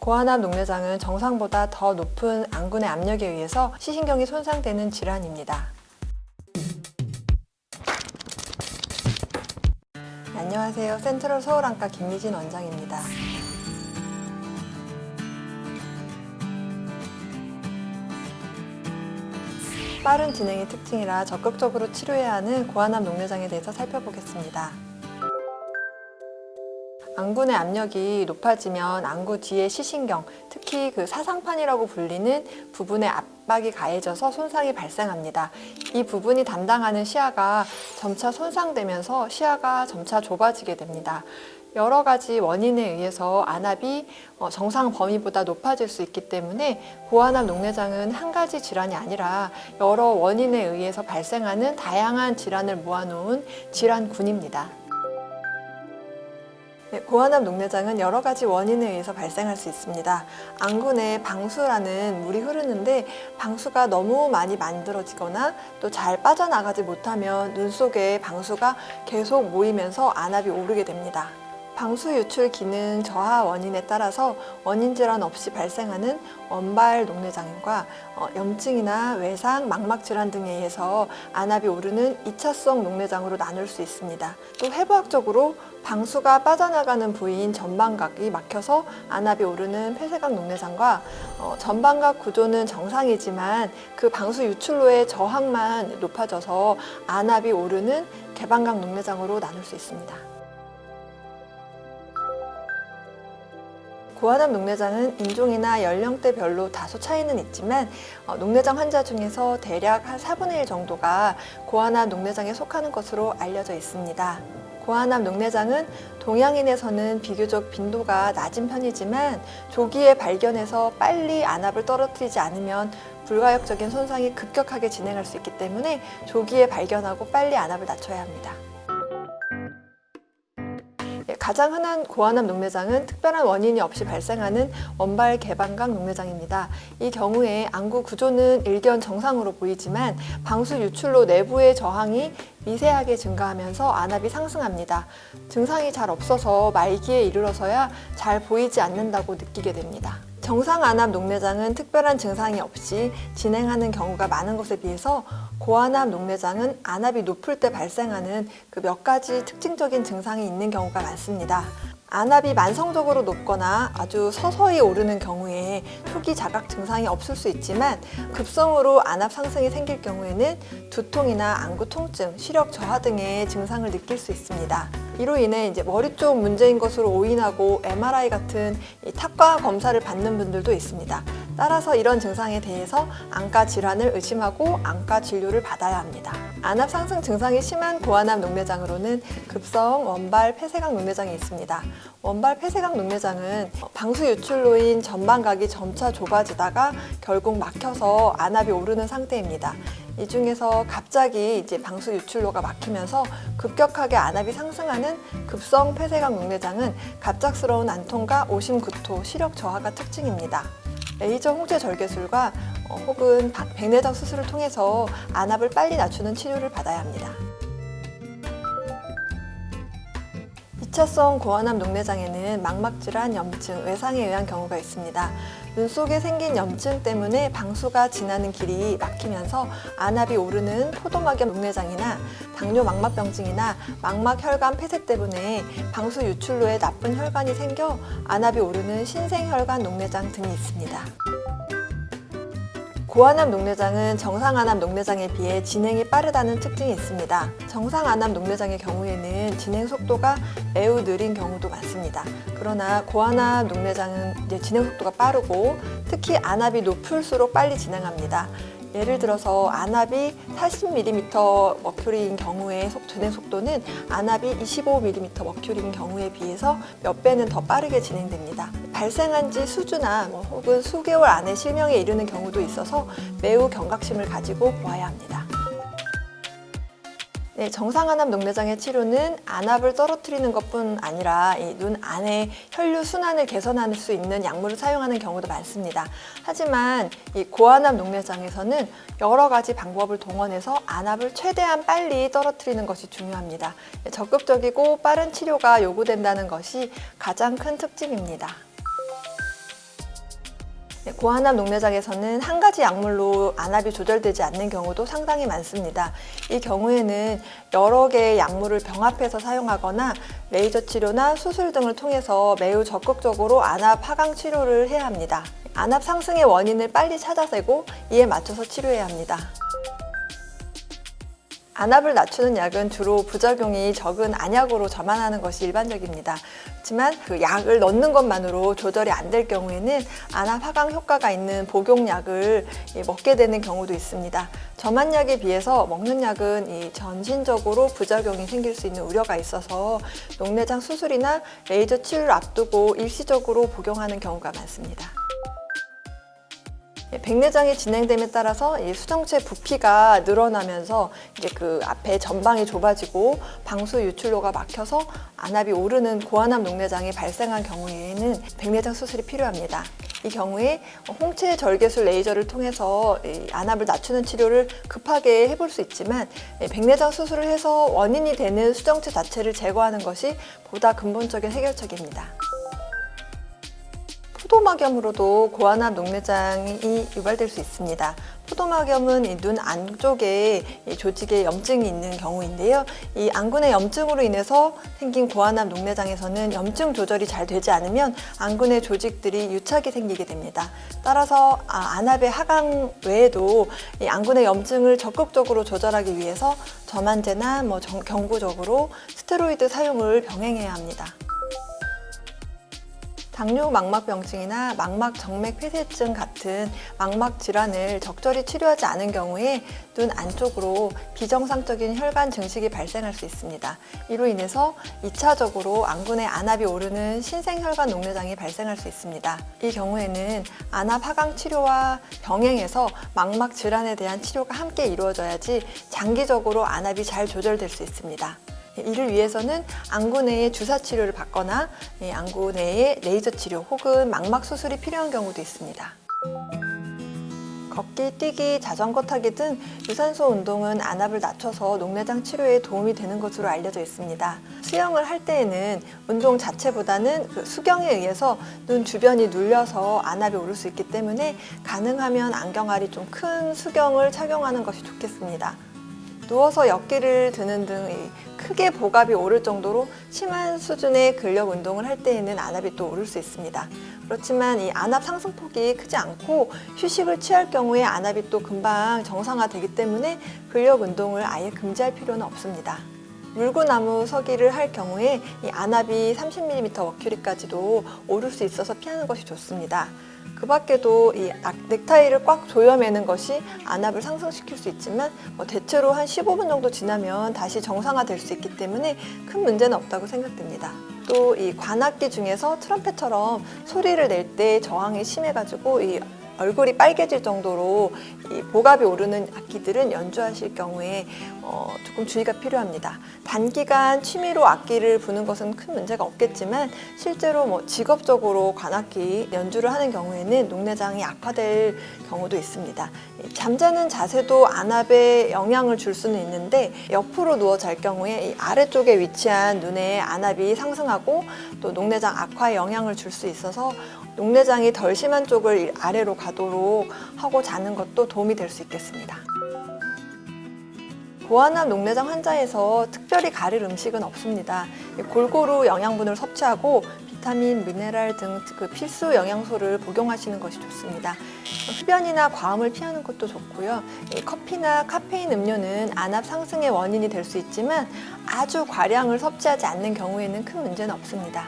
고환압 녹내장은 정상보다 더 높은 안군의 압력에 의해서 시신경이 손상되는 질환입니다. 안녕하세요. 센트럴 서울안과 김미진 원장입니다. 빠른 진행의 특징이라 적극적으로 치료해야 하는 고환압 녹내장에 대해서 살펴보겠습니다. 안군의 압력이 높아지면 안구 뒤의 시신경, 특히 사상판이라고 불리는 부분에 압박이 가해져서 손상이 발생합니다. 이 부분이 담당하는 시야가 점차 손상되면서 시야가 점차 좁아지게 됩니다. 여러 가지 원인에 의해서 안압이 정상 범위보다 높아질 수 있기 때문에 고환압 녹내장은 한 가지 질환이 아니라 여러 원인에 의해서 발생하는 다양한 질환을 모아놓은 질환군입니다. 고환압 녹내장은 여러 가지 원인에 의해서 발생할 수 있습니다. 안군에 방수라는 물이 흐르는데 방수가 너무 많이 만들어지거나 또 잘 빠져나가지 못하면 눈 속에 방수가 계속 모이면서 안압이 오르게 됩니다. 방수 유출 기능 저하 원인에 따라서 원인 질환 없이 발생하는 원발 녹내장과 염증이나 외상, 망막 질환 등에 의해서 안압이 오르는 2차성 녹내장으로 나눌 수 있습니다. 또 해부학적으로 방수가 빠져나가는 부위인 전방각이 막혀서 안압이 오르는 폐쇄각 녹내장과 전방각 구조는 정상이지만 그 방수 유출로의 저항만 높아져서 안압이 오르는 개방각 녹내장으로 나눌 수 있습니다. 고환압 녹내장은 인종이나 연령대별로 다소 차이는 있지만 녹내장 환자 중에서 대략 한 4분의 1 정도가 고환압 녹내장에 속하는 것으로 알려져 있습니다. 고환압 녹내장은 동양인에서는 비교적 빈도가 낮은 편이지만 조기에 발견해서 빨리 안압을 떨어뜨리지 않으면 불가역적인 손상이 급격하게 진행할 수 있기 때문에 조기에 발견하고 빨리 안압을 낮춰야 합니다. 가장 흔한 고환압 녹내장은 특별한 원인이 없이 발생하는 원발 개방각 녹내장입니다. 이 경우에 안구 구조는 일견 정상으로 보이지만 방수 유출로 내부의 저항이 미세하게 증가하면서 안압이 상승합니다. 증상이 잘 없어서 말기에 이르러서야 잘 보이지 않는다고 느끼게 됩니다. 정상 안압 녹내장은 특별한 증상이 없이 진행하는 경우가 많은 것에 비해서 고환압 녹내장은 안압이 높을 때 발생하는 몇 가지 특징적인 증상이 있는 경우가 많습니다. 안압이 만성적으로 높거나 아주 서서히 오르는 경우에 초기 자각 증상이 없을 수 있지만 급성으로 안압 상승이 생길 경우에는 두통이나 안구 통증, 시력 저하 등의 증상을 느낄 수 있습니다. 이로 인해 머리 쪽 문제인 것으로 오인하고 MRI 같은 탁과 검사를 받는 분들도 있습니다. 따라서 이런 증상에 대해서 안과 질환을 의심하고 안과 진료를 받아야 합니다. 안압 상승 증상이 심한 고환압 녹내장으로는 급성 원발 폐쇄각 녹내장이 있습니다. 원발 폐쇄각 녹내장은 방수 유출로인 전방각이 점차 좁아지다가 결국 막혀서 안압이 오르는 상태입니다. 이 중에서 갑자기 방수 유출로가 막히면서 급격하게 안압이 상승하는 급성 폐쇄각 녹내장은 갑작스러운 안통과 오심, 구토, 시력 저하가 특징입니다. 레이저 홍채 절개술과 혹은 백내장 수술을 통해서 안압을 빨리 낮추는 치료를 받아야 합니다. 2차성 고환압 녹내장에는 망막질환, 염증, 외상에 의한 경우가 있습니다. 눈 속에 생긴 염증 때문에 방수가 지나는 길이 막히면서 안압이 오르는 포도막염 녹내장이나 당뇨 망막병증이나 망막혈관 폐쇄 때문에 방수 유출로에 나쁜 혈관이 생겨 안압이 오르는 신생혈관 녹내장 등이 있습니다. 고환압 녹내장은 정상 안압 녹내장에 비해 진행이 빠르다는 특징이 있습니다. 정상 안압 녹내장의 경우에는 진행 속도가 매우 느린 경우도 많습니다. 그러나 고환압 녹내장은 진행 속도가 빠르고 특히 안압이 높을수록 빨리 진행합니다. 예를 들어서 안압이 40mm 머큐리인 경우에 진행 속도는 안압이 25mm 머큐리인 경우에 비해서 몇 배는 더 빠르게 진행됩니다. 발생한 지 수주나 혹은 수개월 안에 실명에 이르는 경우도 있어서 매우 경각심을 가지고 보아야 합니다. 정상 안압 녹내장의 치료는 안압을 떨어뜨리는 것뿐 아니라 눈 안의 혈류 순환을 개선할 수 있는 약물을 사용하는 경우도 많습니다. 하지만 이 고환압 녹내장에서는 여러 가지 방법을 동원해서 안압을 최대한 빨리 떨어뜨리는 것이 중요합니다. 적극적이고 빠른 치료가 요구된다는 것이 가장 큰 특징입니다. 고환압 녹내장에서는 한 가지 약물로 안압이 조절되지 않는 경우도 상당히 많습니다. 이 경우에는 여러 개의 약물을 병합해서 사용하거나 레이저 치료나 수술 등을 통해서 매우 적극적으로 안압 하강 치료를 해야 합니다. 안압 상승의 원인을 빨리 찾아내고 이에 맞춰서 치료해야 합니다. 안압을 낮추는 약은 주로 부작용이 적은 안약으로 저만하는 것이 일반적입니다. 하지만 그 약을 넣는 것만으로 조절이 안 될 경우에는 안압 하강 효과가 있는 복용약을 먹게 되는 경우도 있습니다. 저만약에 비해서 먹는 약은 전신적으로 부작용이 생길 수 있는 우려가 있어서 녹내장 수술이나 레이저 치료를 앞두고 일시적으로 복용하는 경우가 많습니다. 백내장이 진행됨에 따라서 수정체 부피가 늘어나면서 이제 그 앞에 전방이 좁아지고 방수 유출로가 막혀서 안압이 오르는 고안압 녹내장이 발생한 경우에는 백내장 수술이 필요합니다. 이 경우에 홍채 절개술 레이저를 통해서 안압을 낮추는 치료를 급하게 해볼 수 있지만 백내장 수술을 해서 원인이 되는 수정체 자체를 제거하는 것이 보다 근본적인 해결책입니다. 포도막염으로도 고안압 녹내장이 유발될 수 있습니다. 포도막염은 눈 안쪽에 조직에 염증이 있는 경우인데요. 이 안군의 염증으로 인해서 생긴 고안압 녹내장에서는 염증 조절이 잘 되지 않으면 안군의 조직들이 유착이 생기게 됩니다. 따라서 안압의 하강 외에도 이 안군의 염증을 적극적으로 조절하기 위해서 저만제나 경구적으로 스테로이드 사용을 병행해야 합니다. 당뇨 망막병증이나 망막 정맥 폐쇄증 같은 망막 질환을 적절히 치료하지 않은 경우에 눈 안쪽으로 비정상적인 혈관 증식이 발생할 수 있습니다. 이로 인해서 2차적으로 안군의 안압이 오르는 신생혈관 녹내장이 발생할 수 있습니다. 이 경우에는 안압 하강 치료와 병행해서 망막 질환에 대한 치료가 함께 이루어져야지 장기적으로 안압이 잘 조절될 수 있습니다. 이를 위해서는 안구 내에 주사 치료를 받거나 안구 내에 레이저 치료 혹은 망막 수술이 필요한 경우도 있습니다. 걷기, 뛰기, 자전거 타기 등 유산소 운동은 안압을 낮춰서 녹내장 치료에 도움이 되는 것으로 알려져 있습니다. 수영을 할 때에는 운동 자체보다는 그 수경에 의해서 눈 주변이 눌려서 안압이 오를 수 있기 때문에 가능하면 안경알이 좀 큰 수경을 착용하는 것이 좋겠습니다. 누워서 역기를 드는 등 크게 복압이 오를 정도로 심한 수준의 근력 운동을 할 때에는 안압이 또 오를 수 있습니다. 그렇지만 이 안압 상승폭이 크지 않고 휴식을 취할 경우에 안압이 또 금방 정상화되기 때문에 근력 운동을 아예 금지할 필요는 없습니다. 물구나무 서기를 할 경우에 이 안압이 30mm 머큐리까지도 오를 수 있어서 피하는 것이 좋습니다. 그 밖에도 이 넥타이를 꽉 조여매는 것이 안압을 상승시킬 수 있지만 대체로 한 15분 정도 지나면 다시 정상화될 수 있기 때문에 큰 문제는 없다고 생각됩니다. 또 이 관악기 중에서 트럼펫처럼 소리를 낼 때 저항이 심해가지고 이 얼굴이 빨개질 정도로 이 복압이 오르는 악기들은 연주하실 경우에 조금 주의가 필요합니다. 단기간 취미로 악기를 부는 것은 큰 문제가 없겠지만 실제로 직업적으로 관악기 연주를 하는 경우에는 녹내장이 악화될 경우도 있습니다. 잠자는 자세도 안압에 영향을 줄 수는 있는데 옆으로 누워 잘 경우에 이 아래쪽에 위치한 눈의 안압이 상승하고 또 녹내장 악화에 영향을 줄 수 있어서 녹내장이 덜 심한 쪽을 아래로 가도록 하고 자는 것도 도움이 될 수 있겠습니다. 고안압 녹내장 환자에서 특별히 가릴 음식은 없습니다. 골고루 영양분을 섭취하고 비타민, 미네랄 등 그 필수 영양소를 복용하시는 것이 좋습니다. 흡연이나 과음을 피하는 것도 좋고요. 커피나 카페인 음료는 안압 상승의 원인이 될 수 있지만 아주 과량을 섭취하지 않는 경우에는 큰 문제는 없습니다.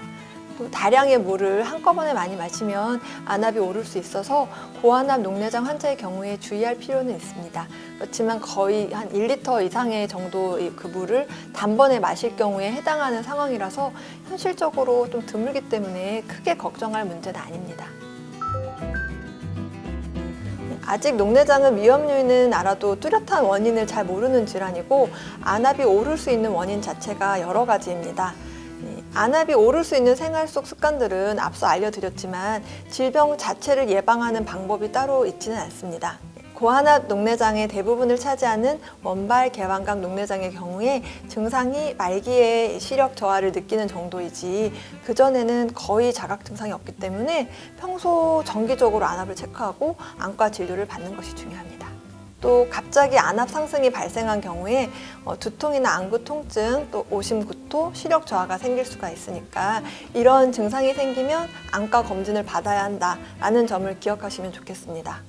또 다량의 물을 한꺼번에 많이 마시면 안압이 오를 수 있어서 고안압 녹내장 환자의 경우에 주의할 필요는 있습니다. 그렇지만 거의 한 1리터 이상의 정도의 그 물을 단번에 마실 경우에 해당하는 상황이라서 현실적으로 좀 드물기 때문에 크게 걱정할 문제는 아닙니다. 아직 녹내장은 위험 요인은 알아도 뚜렷한 원인을 잘 모르는 질환이고 안압이 오를 수 있는 원인 자체가 여러 가지입니다. 안압이 오를 수 있는 생활 속 습관들은 앞서 알려드렸지만 질병 자체를 예방하는 방법이 따로 있지는 않습니다. 고환압 녹내장의 대부분을 차지하는 원발 개방각 녹내장의 경우에 증상이 말기에 시력 저하를 느끼는 정도이지 그전에는 거의 자각 증상이 없기 때문에 평소 정기적으로 안압을 체크하고 안과 진료를 받는 것이 중요합니다. 또 갑자기 안압 상승이 발생한 경우에 두통이나 안구 통증, 또 오심, 구토, 시력 저하가 생길 수가 있으니까 이런 증상이 생기면 안과 검진을 받아야 한다라는 점을 기억하시면 좋겠습니다.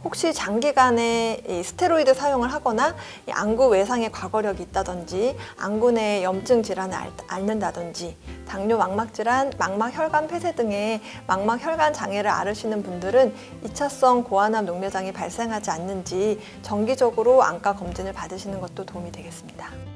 혹시 장기간에 이 스테로이드 사용을 하거나 이 안구 외상의 과거력이 있다든지 안구 내에 염증 질환을 앓는다든지 당뇨 망막 질환, 망막 혈관 폐쇄 등의 망막 혈관 장애를 앓으시는 분들은 2차성 고환압 녹내장이 발생하지 않는지 정기적으로 안과 검진을 받으시는 것도 도움이 되겠습니다.